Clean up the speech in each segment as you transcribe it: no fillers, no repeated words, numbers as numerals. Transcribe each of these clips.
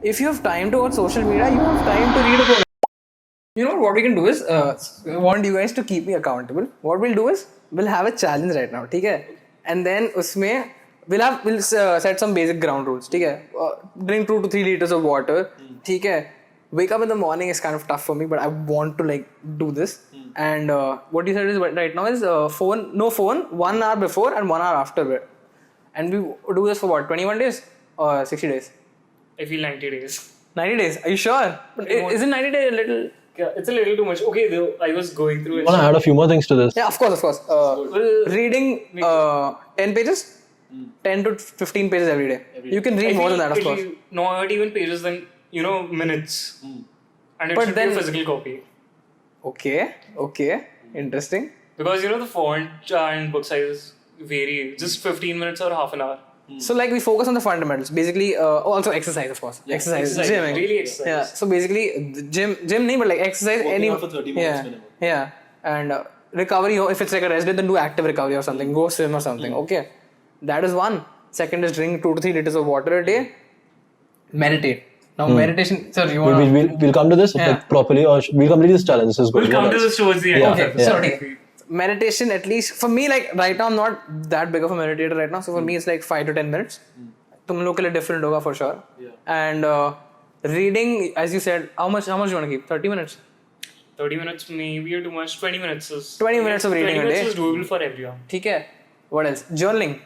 if you have time to watch social media, you have time to read a book. You know what we can do is, I want you guys to keep me accountable. What we'll do is, we'll have a challenge right now, okay? And then usme we'll set some basic ground rules, okay? Drink 2 to 3 liters of water, okay? Wake up in the morning is kind of tough for me, but I want to like do this. And what you said is right now is no phone 1 hour before and 1 hour after bed. And we do this for what, 21 days or 60 days? I feel 90 days. 90 days? Are you sure? Isn't 90 days a little... Yeah, it's a little too much. Okay, though, I was going through it. I want to add a few more things to this. Yeah, of course. Reading 10 pages? 10 to 15 pages every day. You can read more than that, of course. Not even pages, then, minutes. And it But should then- be a physical copy. Okay. Interesting. Because, the font and book sizes vary. Just 15 minutes or half an hour. So like we focus on the fundamentals. Basically, also exercise, of course. Exercise. Gymming. Really exercise. Yeah. So basically, gym nahi, but like exercise. Working out for 30 minutes minimum. Yeah. And recovery, if it's like a rest day, then do active recovery or something. Go swim or something. Okay. That is one. Second is drink 2 to 3 liters of water a day. Meditate. Now meditation. Sir, you want? We'll come to this like, properly, or we'll complete this challenge. This is good. We'll come to this towards the end. Okay. So meditation, at least for me, like right now I'm not that big of a meditator right now, so for me it's like 5 to 10 minutes. Tum log ke liye different hoga for sure. And reading, as you said, how much do you want to keep? 30 minutes? 30 minutes maybe too much. 20 minutes is 20 minutes of reading 20 a day. minutes is doable for everyone. ठीक है. What else? Journaling.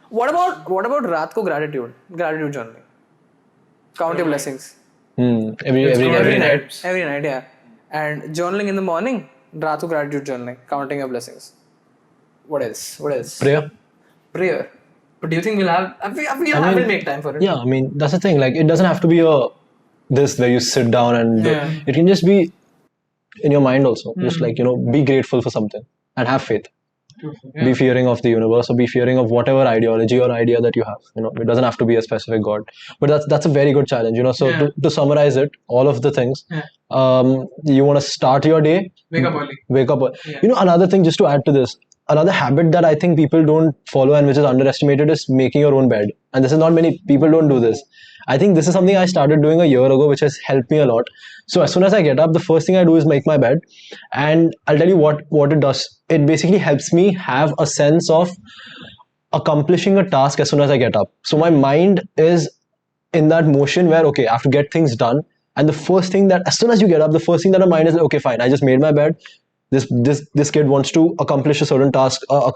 What about रात को gratitude journaling? Count your blessings. Every night. Every night, yeah. And journaling in the morning. रात को gratitude journaling, counting your blessings. What else? Prayer. But do you think we'll have? I will make time for it. Yeah, I mean that's the thing. Like it doesn't have to be this where you sit down and it can just be in your mind also. Just like be grateful for something and have faith. Be fearing of the universe, or be fearing of whatever ideology or idea that you have. It doesn't have to be a specific god. But that's a very good challenge. So to summarize it, all of the things. You want to start your day. Wake up early. Yeah. Another thing, just to add to this, another habit that I think people don't follow and which is underestimated is making your own bed. And this is not many people don't do this. I think this is something I started doing a year ago, which has helped me a lot. So as soon as I get up, the first thing I do is make my bed. And I'll tell you what it does. It basically helps me have a sense of accomplishing a task as soon as I get up. So my mind is in that motion where, okay, I have to get things done. And the first thing that, as soon as you get up, the first thing that my mind is, okay, fine, I just made my bed. This kid wants to accomplish a certain task, a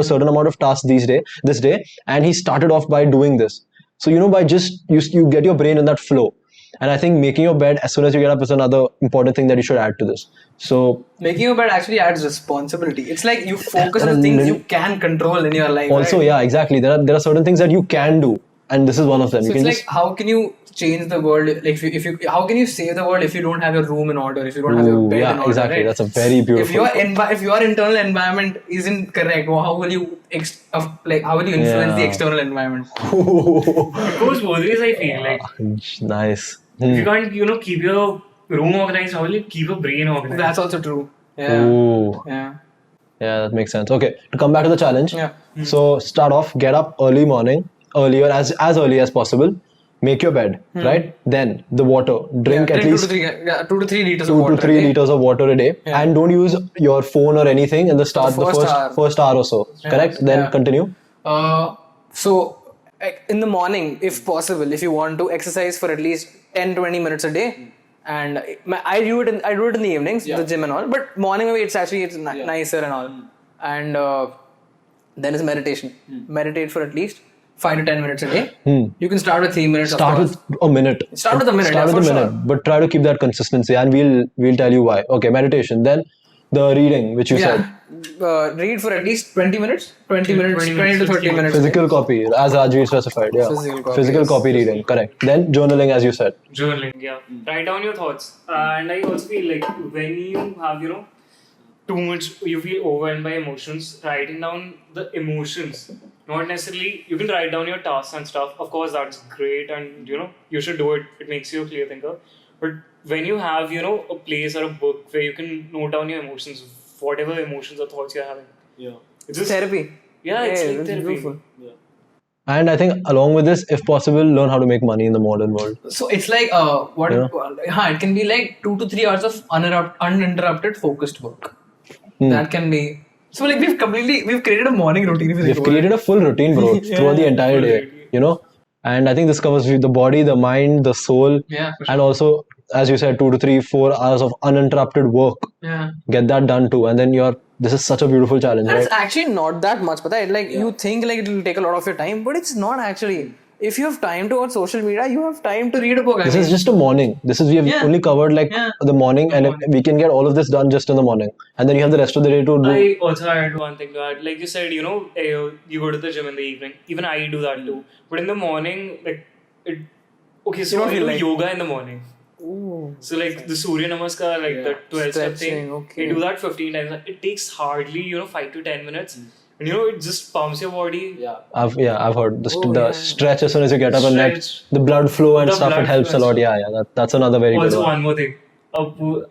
certain amount of tasks this day. And he started off by doing this. So, by just, you get your brain in that flow. And I think making your bed as soon as you get up is another important thing that you should add to this. So making your bed actually adds responsibility. It's like you focus on the things you can control in your life. Also, right? Yeah, exactly. There are certain things that you can do. And this is one of them. So it's like, how can you change the world? Like, how can you save the world if you don't have your room in order? If you don't have your bed in order? Exactly. Right? That's a very beautiful. If your internal environment isn't correct, how will you influence the external environment? It goes both ways, I feel like. Nice. If you can't, keep your room organized, how will you keep your brain organized? That's also true. Yeah. Ooh. Yeah. Yeah, that makes sense. Okay, to come back to the challenge. Yeah. So start off, get up earlier as early as possible. Make your bed, right? Then the water. Drink at least 2 to 3 liters 2 of water. to 3 liters of water a day, and don't use your phone or anything in the first hour or so. Correct? Then continue. So in the morning, if possible, if you want to exercise for at least 10-20 minutes a day, and I do it in the evenings, the gym and all. But morning it's nicer and all. And then is meditation. Meditate for at least 5 to 10 minutes a day. You can start with 3 minutes. Start with a minute. Start with a minute. Sure. But try to keep that consistency, and we'll tell you why. Okay, meditation. Then the reading, which you said. Read for at least 20 minutes. 20 to 30 minutes. Physical copy, as Rajveer specified. Yeah. Physical copy reading. Correct. Then journaling, as you said. Journaling, yeah. Write down your thoughts. And I also feel like when you have, too much, you feel overwhelmed by emotions, writing down the emotions. Not necessarily, you can write down your tasks and stuff. Of course, that's great, and you should do it. It makes you a clear thinker. But when you have, a place or a book where you can note down your emotions, whatever emotions or thoughts you're having. Yeah. It's just therapy. Yeah, it's like therapy. Beautiful. Yeah. And I think along with this, if possible, learn how to make money in the modern world. So it's like it can be like 2 to 3 hours of uninterrupted focused work. That can be. So like we've created a morning routine. If you think We've about created a full routine, bro, throughout the entire day. You know, and I think this covers the body, the mind, the soul, Yeah, for sure. and also, as you said, 2 to 3, 4 hours of uninterrupted work. Yeah. Get that done too, and then this is such a beautiful challenge, And right? it's actually not that much, but like you think like it will take a lot of your time, but it's not actually. If you have time to watch social media, you have time to read a book. This is just a morning. We have Yeah. only covered like Yeah. the morning, and we can get all of this done just in the morning, and then you have the rest of the day to do. I also add one thing to add. Like you said, you go to the gym in the evening. Even I do that too. But in the morning, like it. Okay, so don't I feel do like- yoga in the morning. Ooh. So like the Surya Namaskar, like the 12-step Stretching, thing, okay. I do that 15 times. It takes hardly 5 to 10 minutes, and it just pumps your body. I've heard the yeah. stretch as soon as you get up and like Stretch. the blood flow and The stuff. It blood helps a flow. lot. Yeah. That's another very good Also, one. one more thing.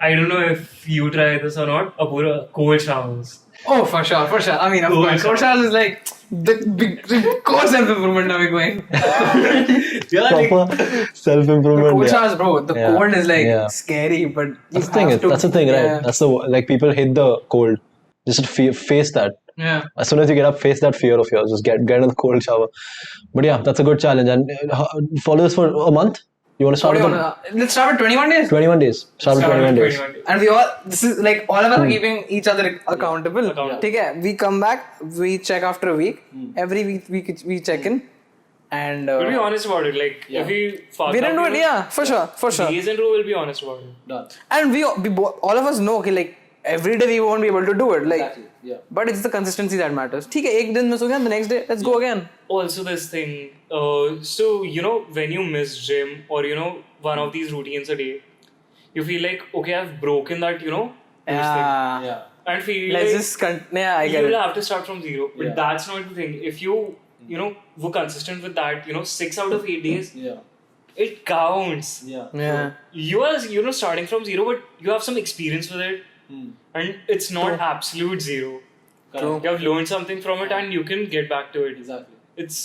I don't know if you try this or not. Cold showers. Oh, for sure. I mean, of Cold course. Cold showers is like the big core self-improvement now we're going. Proper self-improvement. Cold yeah. showers, bro. The Yeah. cold is like Yeah. scary, but you That's the thing. have to. That's the thing, right? Yeah. That's the like people hate the cold. Just face that. Yeah. As soon as you get up, face that fear of yours. Just get in the cold shower. But yeah, that's a good challenge. And follow this for a month. You want to start with Let's start with 21 days. 21 days. Start with 21 days. And this is like all of us are keeping each other accountable. Okay, we come back, we check after a week. Every week we check in. And We'll be honest about it. Like if we fuck we didn't do up, it, yeah, for sure. days in a row, we'll be honest about it. And all of us know, okay, like every day we won't be able to do it. Like, but it's the consistency that matters. ठीक है, एक दिन miss हो गया, the next day let's go again. Also, this thing. So when you miss gym or one of these routines a day, you feel like okay, I've broken that this thing. And feel Let's like just yeah, I get you will it. have to start from zero. But that's not the thing. If you were consistent with that, 6 out of 8 days, it counts. Yeah. You are starting from zero, but you have some experience with it, and it's not absolute zero. True. You have learned something from it, and you can get back to it. Exactly. It's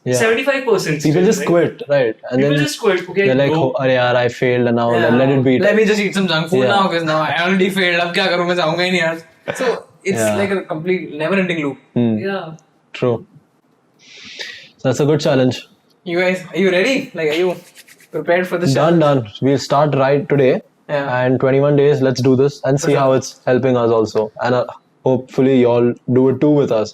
Yeah. 75%. People just quit, right? And People then just quit. Okay, they're like, go. oh, अरे यार, I failed, and now let it be. Let me just eat some junk food Yeah. now because now I already failed. अब क्या करूँ मैं जाऊँगा ही नहीं आज. So it's Yeah. like a complete never-ending loop. Yeah. True. So that's a good challenge. You guys, are you ready? Like, are you prepared for this? Done. We'll start right today. Yeah. And 21 days, let's do this and see how it's helping us also. And hopefully, y'all do it too with us.